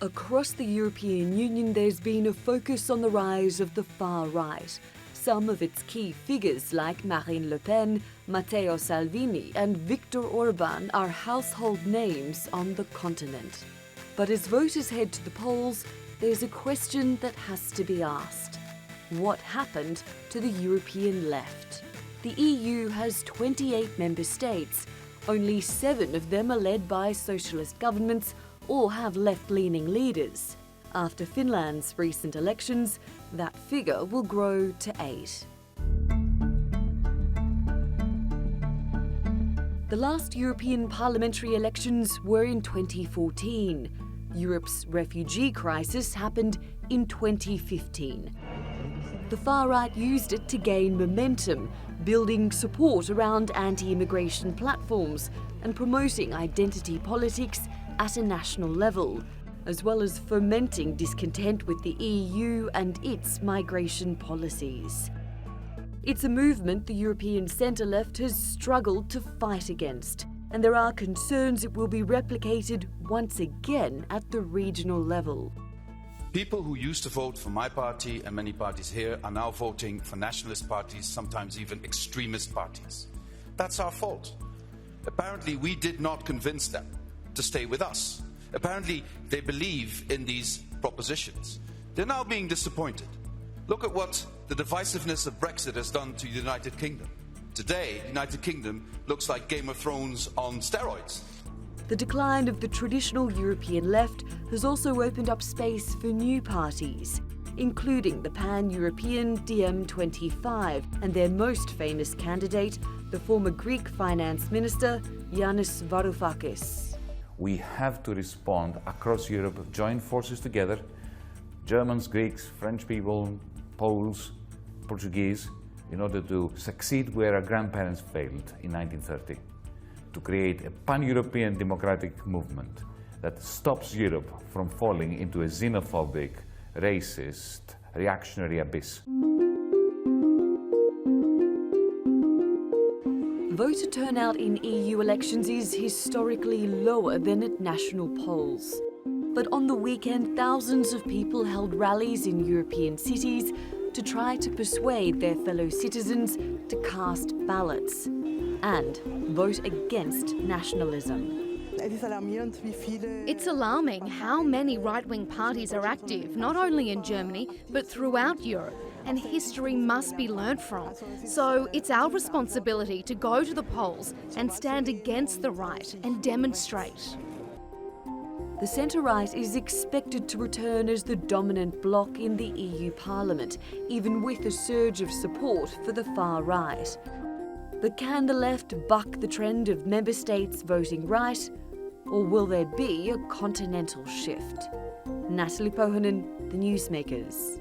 Across the European Union, there's been a focus on the rise of the far right. Some of its key figures like Marine Le Pen, Matteo Salvini and Viktor Orban are household names on the continent. But as voters head to the polls, there's a question that has to be asked. What happened to the European left? The EU has 28 member states. Only 7 of them are led by socialist governments or have left-leaning leaders. After Finland's recent elections, that figure will grow to 8. The last European parliamentary elections were in 2014. Europe's refugee crisis happened in 2015. The far right used it to gain momentum, building support around anti-immigration platforms and promoting identity politics at a national level, as well as fomenting discontent with the EU and its migration policies. It's a movement the European centre-left has struggled to fight against, and there are concerns it will be replicated once again at the regional level. People who used to vote for my party and many parties here are now voting for nationalist parties, sometimes even extremist parties. That's our fault. Apparently, we did not convince them to stay with us. Apparently, they believe in these propositions. They're now being disappointed. Look at what the divisiveness of Brexit has done to the United Kingdom. Today, the United Kingdom looks like Game of Thrones on steroids. The decline of the traditional European left has also opened up space for new parties, including the pan-European DiEM25 and their most famous candidate, the former Greek finance minister, Yanis Varoufakis. We have to respond across Europe, join forces together, Germans, Greeks, French people, Poles, Portuguese, in order to succeed where our grandparents failed in 1930, to create a pan-European democratic movement that stops Europe from falling into a xenophobic, racist, reactionary abyss. Voter turnout in EU elections is historically lower than at national polls. But on the weekend, thousands of people held rallies in European cities to try to persuade their fellow citizens to cast ballots and vote against nationalism. It's alarming how many right-wing parties are active, not only in Germany, but throughout Europe, and history must be learnt from. So it's our responsibility to go to the polls and stand against the right and demonstrate. The centre-right is expected to return as the dominant bloc in the EU Parliament, even with a surge of support for the far right. But can the left buck the trend of member states voting right, or will there be a continental shift? Natalie Poyhonen, The Newsmakers.